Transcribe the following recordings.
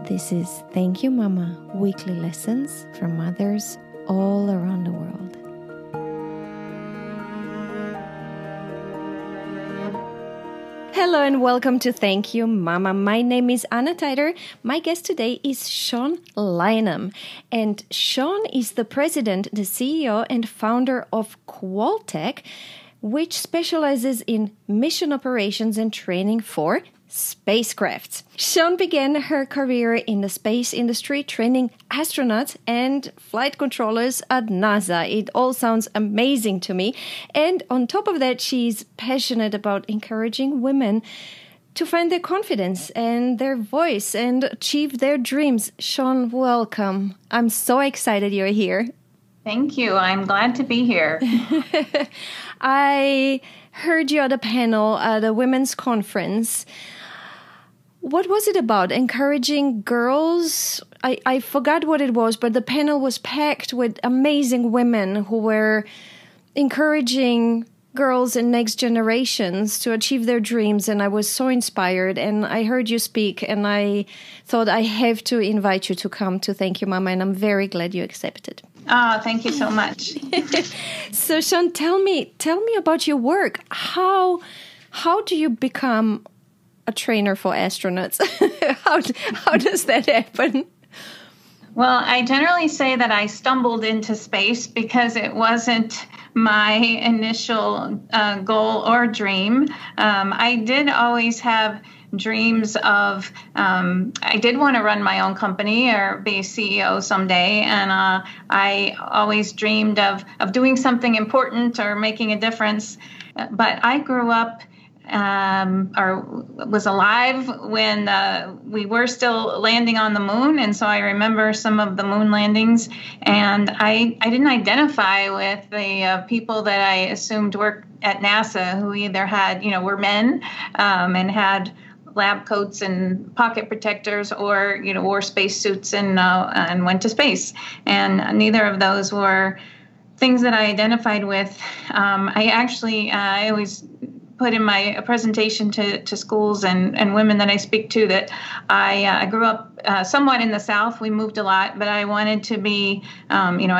This is Thank You Mama, weekly lessons from mothers all around the world. Hello and welcome to Thank You Mama. My name is Anna Teider. My guest today is Shawn Linam. And Shawn is the president, the CEO and founder of Qwaltec, which specializes in mission operations and training for spacecrafts. Shawn began her career in the space industry, training astronauts and flight controllers at NASA. It all sounds amazing to me. And on top of that, she's passionate about encouraging women to find their confidence and their voice and achieve their dreams. Shawn, welcome. I'm so excited you're here. Thank you. I'm glad to be here. I heard you at a panel at a women's conference. What was it about? Encouraging girls? I forgot what it was, but the panel was packed with amazing women who were encouraging girls and next generations to achieve their dreams. And I was so inspired. And I heard you speak and I thought I have to invite you to come to Thank You Mama. And I'm very glad you accepted. Oh, thank you so much. So, Shawn, tell me about your work. How do you become a trainer for astronauts? How does that happen? Well, I generally say that I stumbled into space because it wasn't my initial goal or dream. I did always have dreams of, I did want to run my own company or be a CEO someday. And I always dreamed of doing something important or making a difference. But I grew up or was alive when we were still landing on the moon. And so I remember some of the moon landings. And I didn't identify with the people that I assumed worked at NASA, who either had, were men and had lab coats and pocket protectors, or wore spacesuits and went to space. And neither of those were things that I identified with. I always put in my presentation to schools and women that I speak to that I grew up somewhat in the South. We moved a lot, but I wanted to be, a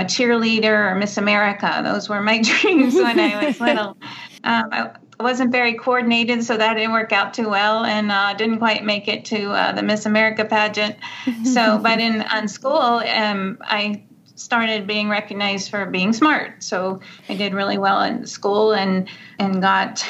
cheerleader or Miss America. Those were my dreams when I was little. I wasn't very coordinated, so that didn't work out too well, and didn't quite make it to the Miss America pageant. But in school, I started being recognized for being smart. So I did really well in school and got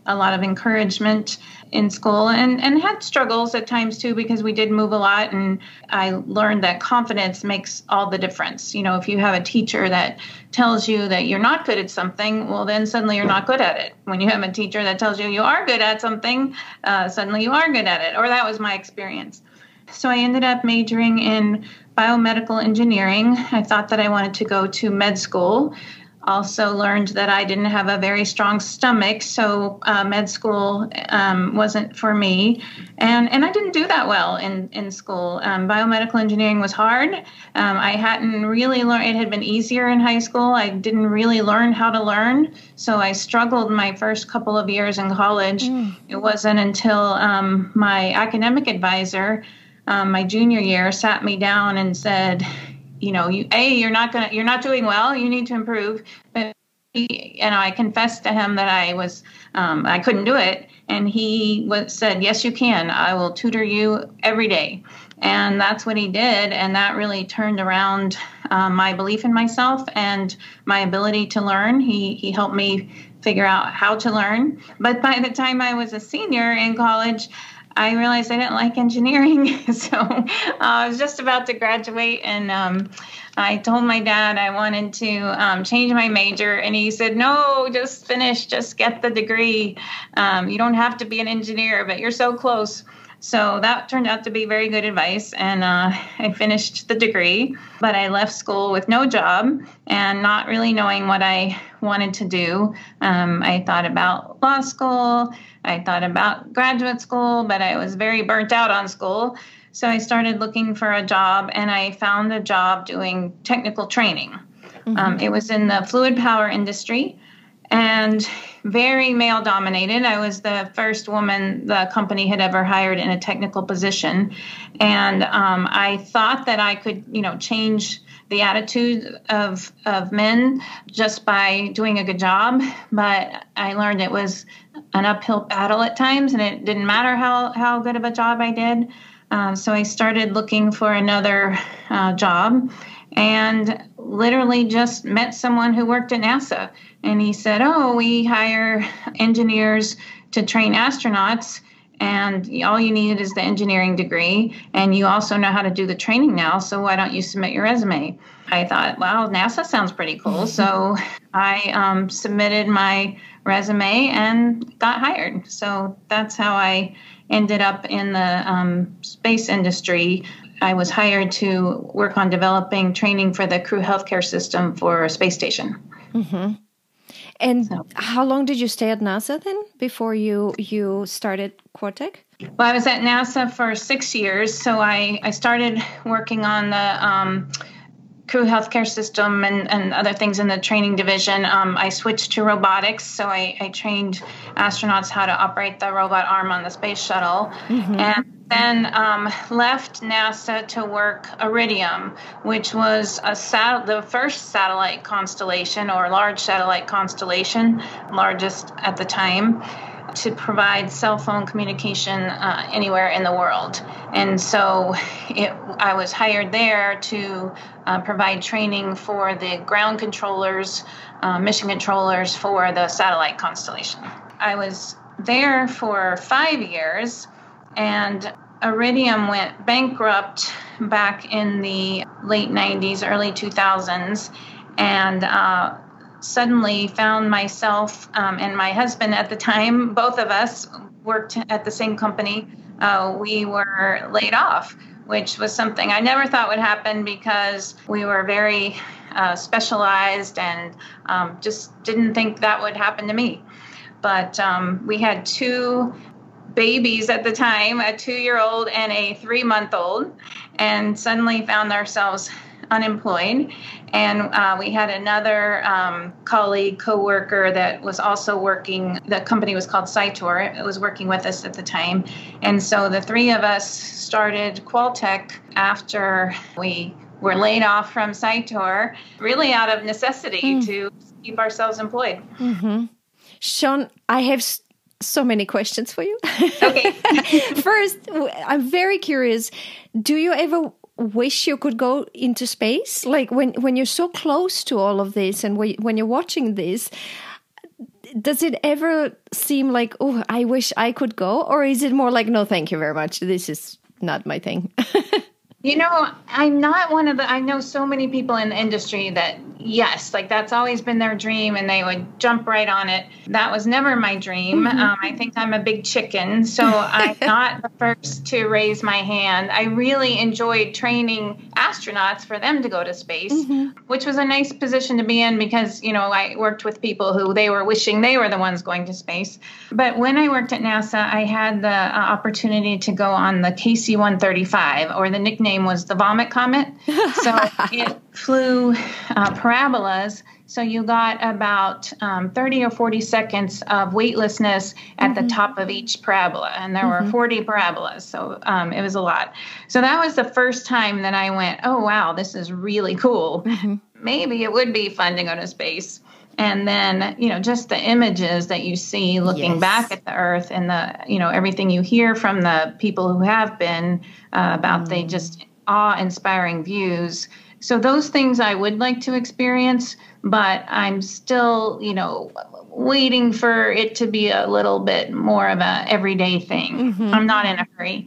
a lot of encouragement in school and had struggles at times too, because we did move a lot. And I learned that confidence makes all the difference. If you have a teacher that tells you that you're not good at something, well, then suddenly you're not good at it. When you have a teacher that tells you are good at something, suddenly you are good at it. Or that was my experience. So I ended up majoring in biomedical engineering. I thought that I wanted to go to med school. Also learned that I didn't have a very strong stomach, so med school wasn't for me. And I didn't do that well in school. Biomedical engineering was hard. I hadn't really learned. It had been easier in high school. I didn't really learn how to learn. So I struggled my first couple of years in college. It wasn't until my academic advisor, my junior year, sat me down and said, you're not doing well. You need to improve. But I confessed to him that I couldn't do it, and he said, "Yes, you can. I will tutor you every day." And that's what he did, and that really turned around my belief in myself and my ability to learn. He helped me figure out how to learn. But by the time I was a senior in college, I realized I didn't like engineering, so I was just about to graduate, and I told my dad I wanted to change my major, and he said, "No, just finish, just get the degree. You don't have to be an engineer, but you're so close." So that turned out to be very good advice, and I finished the degree, but I left school with no job and not really knowing what I wanted to do. I thought about law school, I thought about graduate school, but I was very burnt out on school. So I started looking for a job, and I found a job doing technical training. It was in the fluid power industry. And very male dominated. I was the first woman the company had ever hired in a technical position. And I thought that I could, change the attitude of men just by doing a good job. But I learned it was an uphill battle at times, and it didn't matter how good of a job I did. So I started looking for another job, and literally just met someone who worked at NASA. And he said, "Oh, we hire engineers to train astronauts, and all you need is the engineering degree, and you also know how to do the training now, so why don't you submit your resume?" I thought, wow, NASA sounds pretty cool. So I submitted my resume and got hired. So that's how I ended up in the space industry. I was hired to work on developing training for the crew healthcare system for a space station. Mm-hmm. And how long did you stay at NASA then before you started Qwaltec? Well, I was at NASA for 6 years. So I started working on the crew healthcare system and other things in the training division. I switched to robotics. So I trained astronauts how to operate the robot arm on the space shuttle. Mm-hmm. And then left NASA to work Iridium, which was the first satellite constellation, or large satellite constellation, largest at the time, to provide cell phone communication anywhere in the world. And so I was hired there to provide training for the ground controllers, mission controllers for the satellite constellation. I was there for 5 years, and Iridium went bankrupt back in the late 90s, early 2000s, and suddenly found myself and my husband at the time, both of us worked at the same company. We were laid off, which was something I never thought would happen because we were very specialized and just didn't think that would happen to me. But we had 2 babies at the time, a 2-year-old and a 3-month-old, and suddenly found ourselves unemployed. And we had another colleague, co-worker that was also working. The company was called Cytor. It was working with us at the time. And so the 3 of us started Qwaltec after we were laid off from Cytor, really out of necessity to keep ourselves employed. Mm-hmm. Shawn, I have so many questions for you. Okay. First, I'm very curious. Do you ever wish you could go into space? Like when you're so close to all of this and when you're watching this, does it ever seem like, oh, I wish I could go? Or is it more like, no, thank you very much. This is not my thing. I'm not one of I know so many people in the industry that, yes, like that's always been their dream and they would jump right on it. That was never my dream. Mm-hmm. I think I'm a big chicken, so I'm not the first to raise my hand. I really enjoyed training astronauts for them to go to space, which was a nice position to be in because, I worked with people who they were wishing they were the ones going to space. But when I worked at NASA, I had the opportunity to go on the KC-135, or the nickname was the Vomit Comet. So it flew parabolas. So you got about 30 or 40 seconds of weightlessness at the top of each parabola. And there were 40 parabolas. So it was a lot. So that was the first time that I went, oh, wow, this is really cool. Maybe it would be fun to go to space. And then, just the images that you see looking back at the Earth and everything you hear from the people who have been about the just awe-inspiring views. So those things I would like to experience, but I'm still, waiting for it to be a little bit more of a everyday thing. I'm not in a hurry.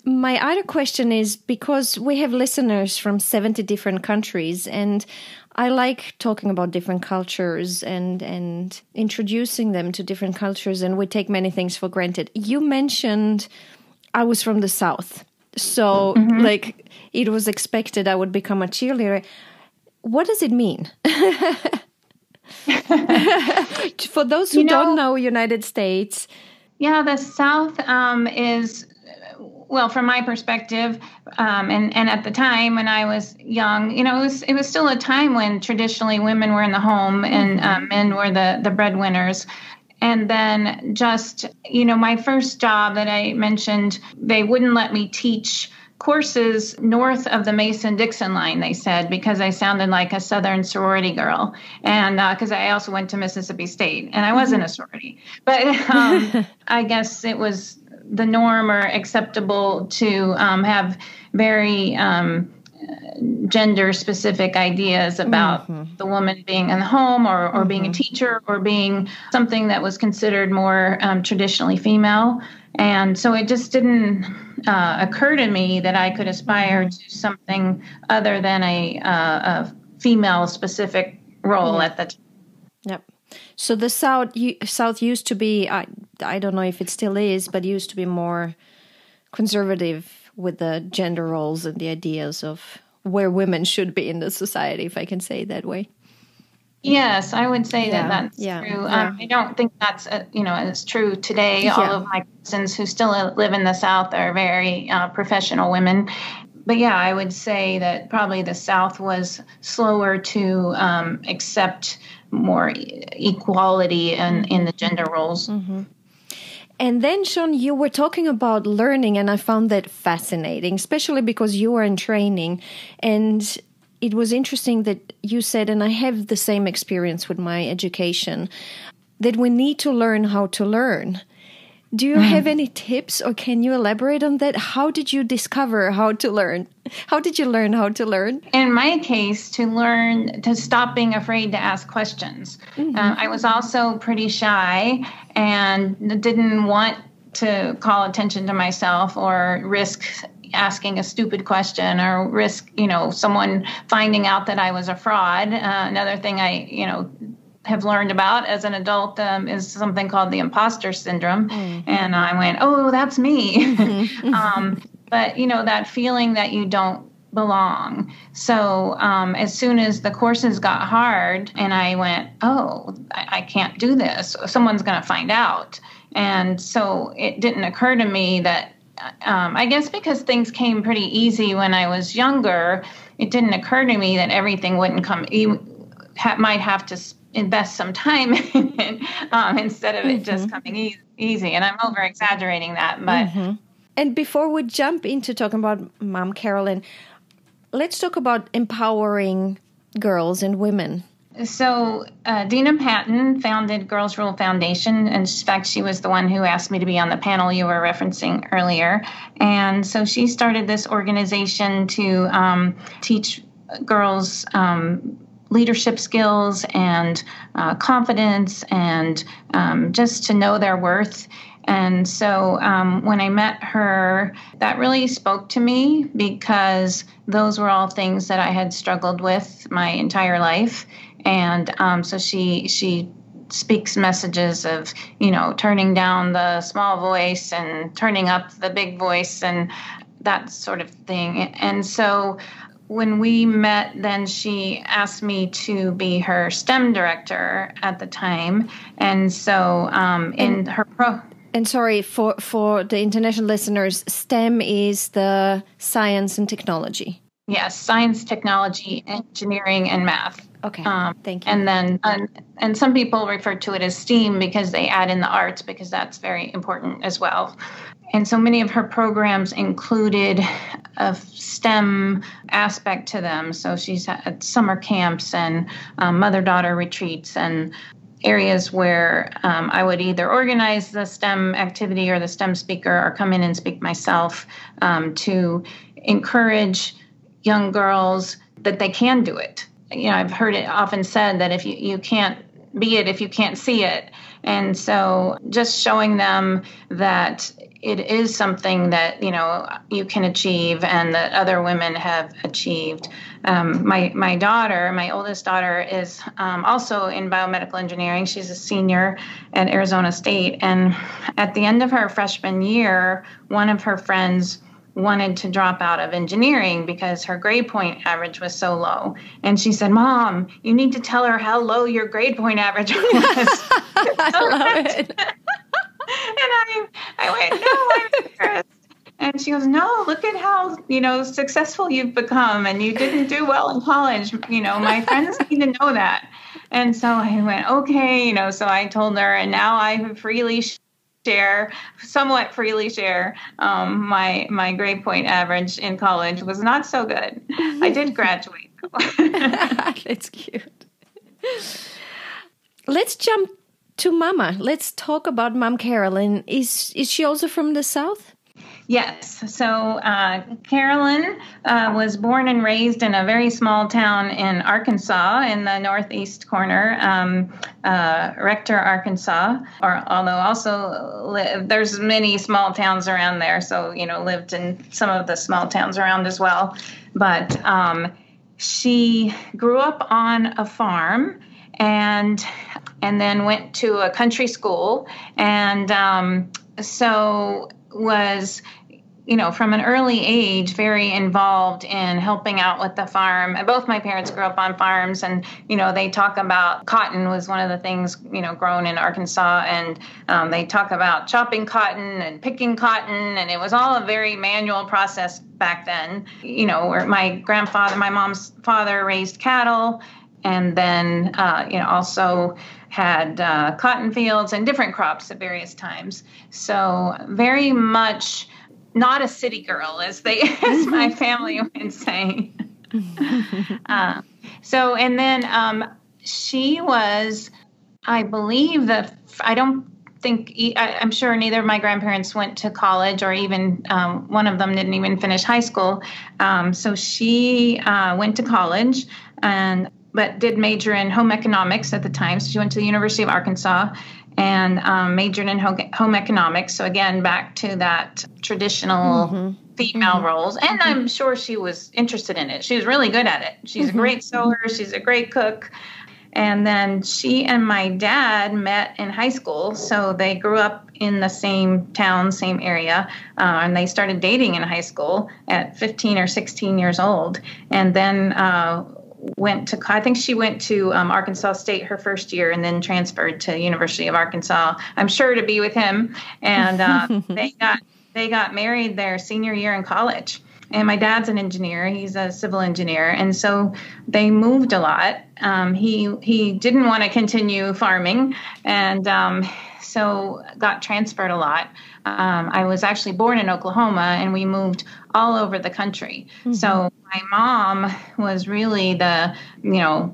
My other question is, because we have listeners from 70 different countries, and I like talking about different cultures and introducing them to different cultures, and we take many things for granted. You mentioned I was from the South, so like it was expected I would become a cheerleader. What does it mean? For those who don't know United States. Yeah, the South Well, from my perspective, and at the time when I was young, it was still a time when traditionally women were in the home and men were the breadwinners. And then just, my first job that I mentioned, they wouldn't let me teach courses north of the Mason-Dixon line, they said, because I sounded like a Southern sorority girl. And because I also went to Mississippi State, and I wasn't a sorority. But I guess it was the norm or acceptable to have very gender-specific ideas about the woman being in the home or being a teacher or being something that was considered more traditionally female. And so it just didn't occur to me that I could aspire to something other than a female-specific role at the time. Yep. So the South used to be, I don't know if it still is, but used to be more conservative with the gender roles and the ideas of where women should be in the society, if I can say it that way. Yes, I would say that's true. I don't think that's, it's true today. All of my cousins who still live in the South are very professional women. But yeah, I would say that probably the South was slower to accept more equality in the gender roles. Mm-hmm. And then, Shawn, you were talking about learning, and I found that fascinating, especially because you were in training. And it was interesting that you said, and I have the same experience with my education, that we need to learn how to learn. Do you have any tips, or can you elaborate on that? How did you discover how to learn? How did you learn how to learn? In my case, to learn to stop being afraid to ask questions. I was also pretty shy and didn't want to call attention to myself or risk asking a stupid question or risk, someone finding out that I was a fraud. Another thing I, have learned about as an adult is something called the imposter syndrome. And I went, oh, that's me. But, that feeling that you don't belong. So as soon as the courses got hard and I went, oh, I can't do this. Someone's going to find out. And so it didn't occur to me that, I guess because things came pretty easy when I was younger, it didn't occur to me that everything wouldn't come. You might have to invest some time in it instead of it just coming easy. And I'm over exaggerating that. But And before we jump into talking about Mom Carolyn, let's talk about empowering girls and women. So Dina Patton founded Girls Rule Foundation. In fact, she was the one who asked me to be on the panel you were referencing earlier. And so she started this organization to teach girls leadership skills and confidence and just to know their worth. And so when I met her, that really spoke to me because those were all things that I had struggled with my entire life. And so she speaks messages of, turning down the small voice and turning up the big voice and that sort of thing. And so when we met, then she asked me to be her STEM director at the time. And so in her And sorry, for the international listeners, STEM is the science and technology. Yes, science, technology, engineering, and math. Okay, thank you. And then, and some people refer to it as STEAM because they add in the arts because that's very important as well. And so many of her programs included a STEM aspect to them. So she's had summer camps and mother-daughter retreats and areas where I would either organize the STEM activity or the STEM speaker or come in and speak myself to encourage young girls that they can do it. I've heard it often said that if you can't be it if you can't see it. And so just showing them that it is something that, you can achieve and that other women have achieved. My daughter, my oldest daughter, is also in biomedical engineering. She's a senior at Arizona State. And at the end of her freshman year, one of her friends wanted to drop out of engineering because her grade point average was so low. And she said, Mom, you need to tell her how low your grade point average was. I love it. And I went, no, I'm embarrassed. And she goes, no, look at how, successful you've become, and you didn't do well in college. My friends need to know that. And so I went, okay, so I told her, and now I somewhat freely share my grade point average in college was not so good. I did graduate, though. That's cute. Let's jump to Mama. Let's talk about Mom Carolyn. Is she also from the South? Yes. So Carolyn was born and raised in a very small town in Arkansas, in the northeast corner, Rector, Arkansas. Although also there's many small towns around there, so lived in some of the small towns around as well. But she grew up on a farm and then went to a country school, and so was, from an early age, very involved in helping out with the farm. Both my parents grew up on farms, and, they talk about cotton was one of the things, grown in Arkansas, and they talk about chopping cotton and picking cotton, and it was all a very manual process back then, where my mom's father raised cattle, and then, also had cotton fields and different crops at various times. So very much not a city girl, as my family would say. And then she was, I believe I'm sure neither of my grandparents went to college, or even one of them didn't even finish high school. So she went to college but did major in home economics at the time. So she went to the University of Arkansas and majored in home economics. So again, back to that traditional female roles. And I'm sure she was interested in it. She was really good at it. She's a great sewer. She's a great cook. And then she and my dad met in high school. So they grew up in the same town, same area. And they started dating in high school at 15 or 16 years old. And then I think she went to Arkansas State her first year, and then transferred to University of Arkansas, I'm sure, to be with him. And they got married their senior year in college. And my dad's an engineer. He's a civil engineer. And so they moved a lot. He didn't want to continue farming, and so got transferred a lot. I was actually born in Oklahoma, and we moved all over the country. So my mom was really the,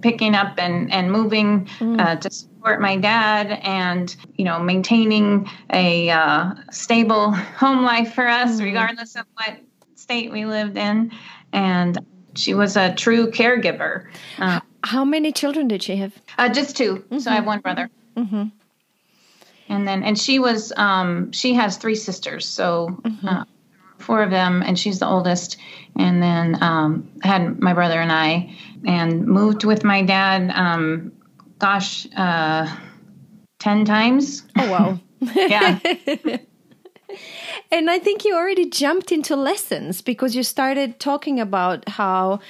picking up and moving to support my dad, and, maintaining a stable home life for us, regardless of what state we lived in. And she was a true caregiver. How many children did she have? Just two. So I have one brother. And she was, she has three sisters. So four of them, and she's the oldest. And then had my brother and I, and moved with my dad, 10 times. Oh, wow. Yeah. And I think you already jumped into lessons, because you started talking about how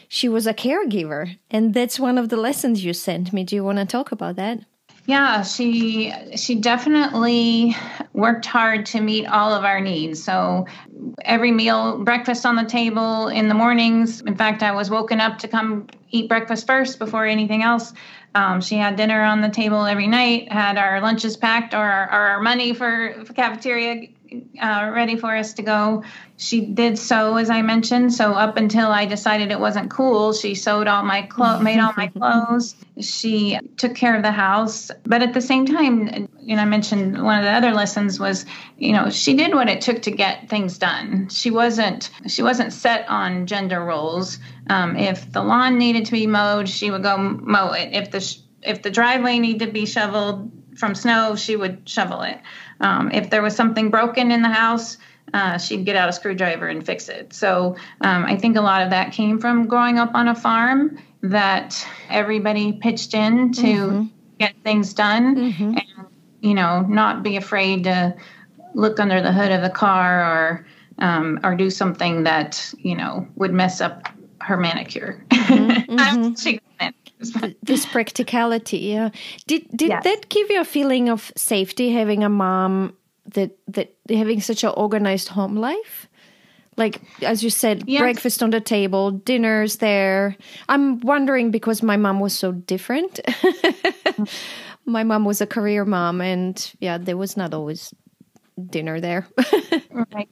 she was a caregiver. And that's one of the lessons you sent me. Do you want to talk about that? Yeah, she definitely worked hard to meet all of our needs. So every meal, breakfast on the table in the mornings. In fact, I was woken up to come eat breakfast first before anything else. She had dinner on the table every night, had our lunches packed, or our money for cafeteria ready for us to go. She did sew, as I mentioned. So up until I decided it wasn't cool, she sewed all my made all my clothes. She took care of the house. But at the same time, I mentioned one of the other lessons was, she did what it took to get things done. She wasn't set on gender roles. If the lawn needed to be mowed, she would go mow it. If the driveway needed to be shoveled from snow, she would shovel it. If there was something broken in the house, she'd get out a screwdriver and fix it. So I think a lot of that came from growing up on a farm, that everybody pitched in to get things done, and, not be afraid to look under the hood of the car or do something that, would mess up her manicure. This practicality, yeah. Did Yes. that give you a feeling of safety, having a mom that having such an organized home life? Like, as you said, Yes. breakfast on the table, dinners there. I'm wondering because my mom was so different. My mom was a career mom, and there was not always dinner there. Right.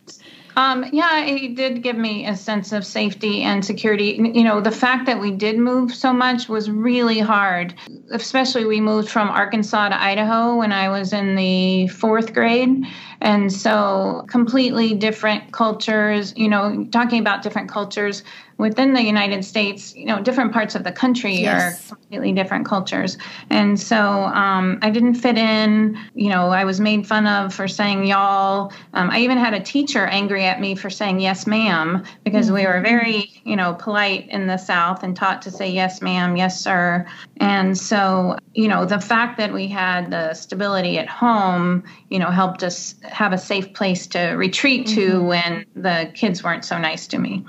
Yeah, it did give me a sense of safety and security. You know, the fact that we did move so much was really hard. Especially we moved from Arkansas to Idaho when I was in the 4th grade. And so completely different cultures, you know, talking about different cultures within the United States, you know, different parts of the country are completely different cultures. And so I didn't fit in. You know, I was made fun of for saying y'all. I even had a teacher angry at me for saying yes, ma'am, because we were very, you know, polite in the South and taught to say yes, ma'am, yes, sir. And so, you know, the fact that we had the stability at home, you know, helped us have a safe place to retreat to when the kids weren't so nice to me.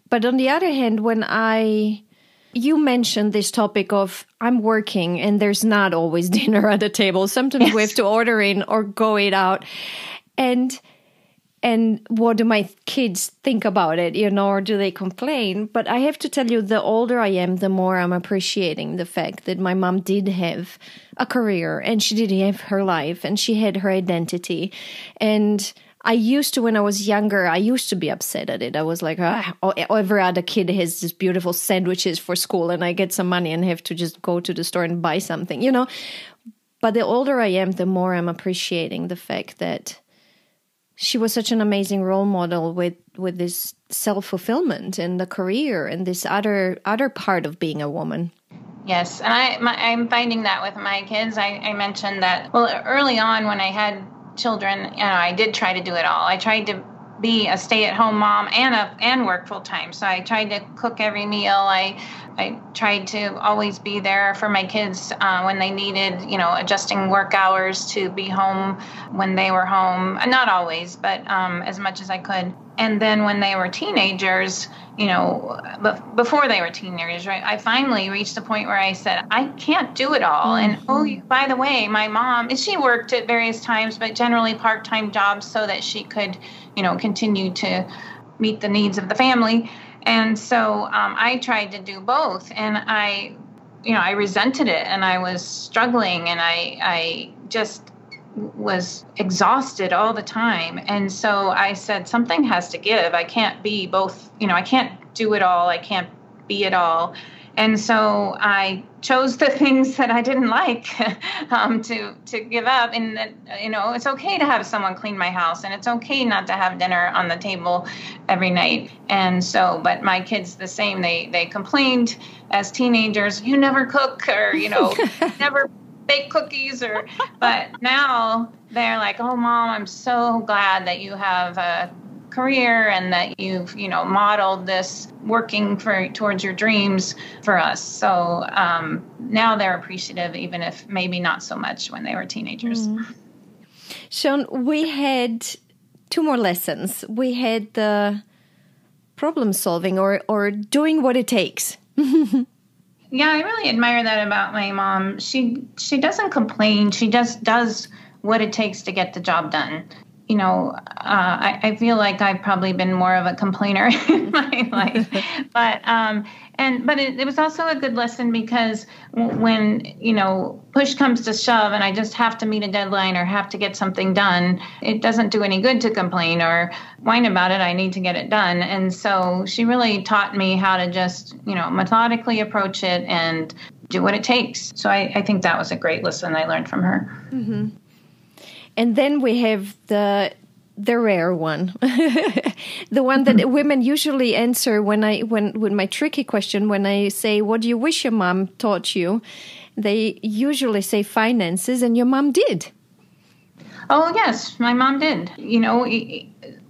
But on the other hand, you mentioned this topic of I'm working and there's not always dinner at the table. Sometimes we have to order in or go eat out. And what do my kids think about it, you know, or do they complain? But I have to tell you, the older I am, the more I'm appreciating the fact that my mom did have a career and she did have her life and she had her identity. And I used to, when I was younger, I used to be upset at it. I was like, every other kid has these beautiful sandwiches for school and I get some money and have to just go to the store and buy something, you know. But the older I am, the more I'm appreciating the fact that she was such an amazing role model with this self-fulfillment and the career and this other part of being a woman. Yes, and I'm finding that with my kids. I mentioned that, well, early on when I had children, you know, I did try to do it all. I tried to be a stay-at-home mom and work full-time. So I tried to cook every meal. I tried to always be there for my kids when they needed, you know, adjusting work hours to be home when they were home. Not always, but as much as I could. And then when they were teenagers, you know, before they were teenagers, right, I finally reached the point where I said, I can't do it all. And, by the way, my mom, and she worked at various times, but generally part-time jobs so that she could, you know, continue to meet the needs of the family. And so I tried to do both. And I resented it and I was struggling and I just was exhausted all the time. And so I said, something has to give. I can't be both, you know, I can't do it all. I can't be it all. And so I chose the things that I didn't like to give up. And that, you know, it's okay to have someone clean my house and it's okay not to have dinner on the table every night. And so, but my kids the same, they complained as teenagers, you never cook or, you know, never bake cookies but now they're like, oh, Mom, I'm so glad that you have a career and that you've, you know, modeled this working towards your dreams for us. So now they're appreciative, even if maybe not so much when they were teenagers. Shawn, we had 2 more lessons. We had the problem solving or doing what it takes. Yeah, I really admire that about my mom. She doesn't complain. She just does what it takes to get the job done. You know, I feel like I've probably been more of a complainer in my life, but it was also a good lesson because when, you know, push comes to shove and I just have to meet a deadline or have to get something done, it doesn't do any good to complain or whine about it. I need to get it done. And so she really taught me how to just, you know, methodically approach it and do what it takes. So I think that was a great lesson I learned from her. Mm-hmm. And then we have the rare one, the one that women usually answer when with my tricky question, when I say, what do you wish your mom taught you? They usually say finances, and your mom did. Oh, yes, my mom did. You know,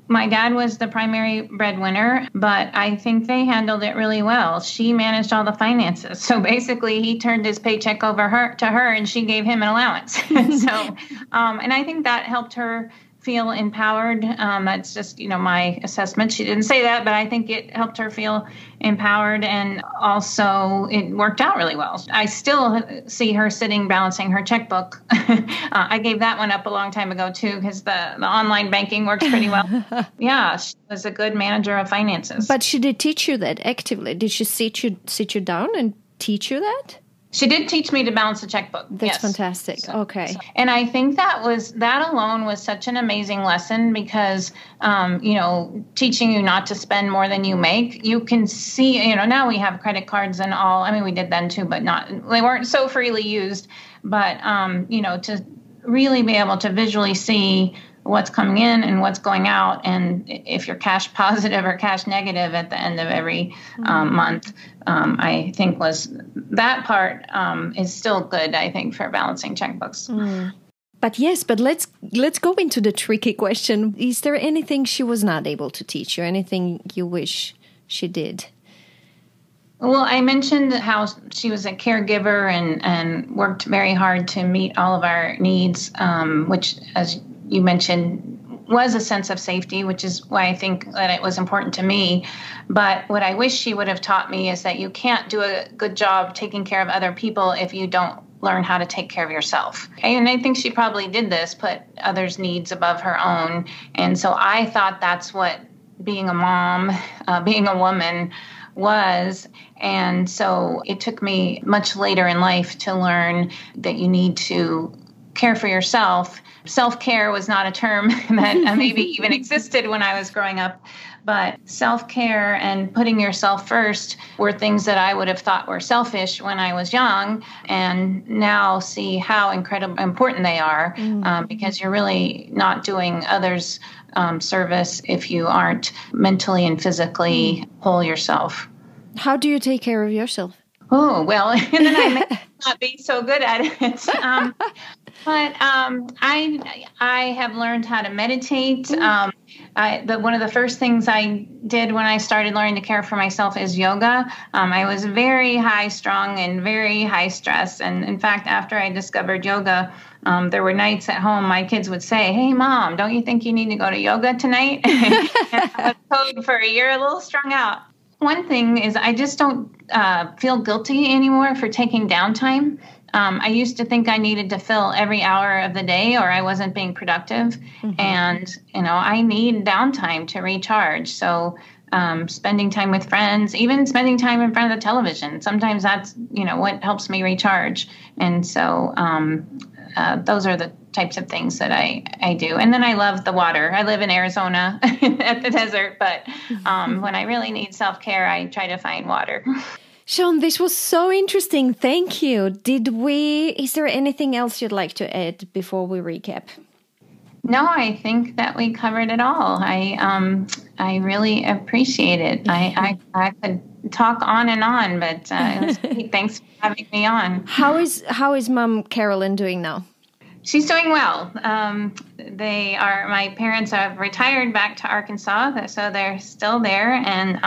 my dad was the primary breadwinner, but I think they handled it really well. She managed all the finances. So basically, he turned his paycheck over to her, and she gave him an allowance. And I think that helped her feel empowered. That's just, my assessment. She didn't say that, but I think it helped her feel empowered. And also it worked out really well. I still see her sitting, balancing her checkbook. I gave that one up a long time ago too, because the online banking works pretty well. Yeah, she was a good manager of finances. But she did teach you that actively. Did she sit you down and teach you that? She did teach me to balance the checkbook. That's fantastic. Okay. And I think that alone was such an amazing lesson because, teaching you not to spend more than you make, you can see, now we have credit cards and all. I mean, we did then too, but they weren't so freely used. But, to really be able to visually see what's coming in and what's going out, and if you're cash positive or cash negative at the end of every month, I think was that part is still good, I think, for balancing checkbooks. But let's go into the tricky question. Is there anything she was not able to teach you? Anything you wish she did? Well, I mentioned how she was a caregiver and worked very hard to meet all of our needs, which, as you mentioned, was a sense of safety, which is why I think that it was important to me. But what I wish she would have taught me is that you can't do a good job taking care of other people if you don't learn how to take care of yourself. And I think she probably did this, put others' needs above her own. And so I thought that's what being a mom, being a woman was. And so it took me much later in life to learn that you need to care for yourself. Self-care was not a term that maybe even existed when I was growing up, but self-care and putting yourself first were things that I would have thought were selfish when I was young, and now see how incredibly important they are, because you're really not doing others service if you aren't mentally and physically whole yourself. How do you take care of yourself? Oh, well, and then I may not be so good at it. But I have learned how to meditate. One of the first things I did when I started learning to care for myself is yoga. I was very high strung and very high stress. And in fact, after I discovered yoga, there were nights at home my kids would say, "Hey, Mom, don't you think you need to go to yoga tonight?" And I was told for a year, a little strung out. One thing is I just don't feel guilty anymore for taking downtime. I used to think I needed to fill every hour of the day or I wasn't being productive. And, I need downtime to recharge. So spending time with friends, even spending time in front of the television, sometimes that's, what helps me recharge. And so those are the types of things that I do. And then I love the water. I live in Arizona at the desert, but when I really need self-care, I try to find water. Shawn, this was so interesting. Thank you. Is there anything else you'd like to add before we recap? No, I think that we covered it all. I really appreciate it. I could talk on and on, but it was great. Thanks for having me on. How is Mom Carolyn doing now? She's doing well. My parents have retired back to Arkansas, so they're still there. And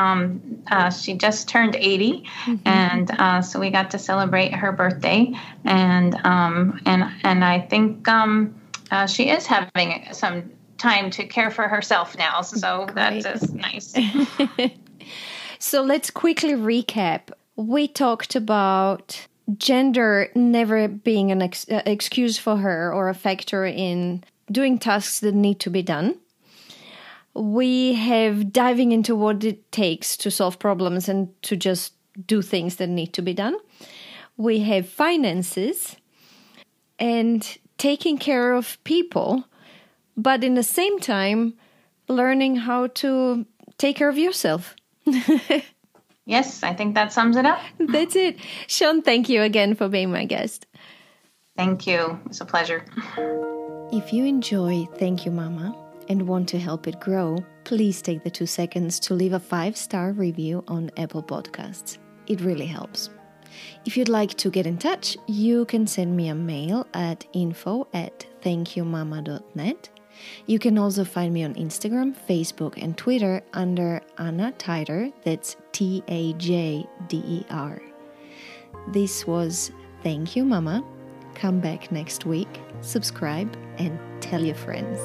she just turned 80, and so we got to celebrate her birthday. And I think she is having some time to care for herself now. So Great. That's just nice. So let's quickly recap. We talked about gender never being an excuse for her or a factor in doing tasks that need to be done. We have diving into what it takes to solve problems and to just do things that need to be done. We have finances and taking care of people, but in the same time, learning how to take care of yourself. Yes, I think that sums it up. That's it. Shawn, thank you again for being my guest. Thank you. It's a pleasure. If you enjoy Thank You Mama and want to help it grow, please take the 2 seconds to leave a 5-star review on Apple Podcasts. It really helps. If you'd like to get in touch, you can send me a mail at info@thankyoumama.net. You can also find me on Instagram, Facebook, and Twitter under Anna Teider, that's Tajder. This was Thank You Mama. Come back next week, subscribe, and tell your friends.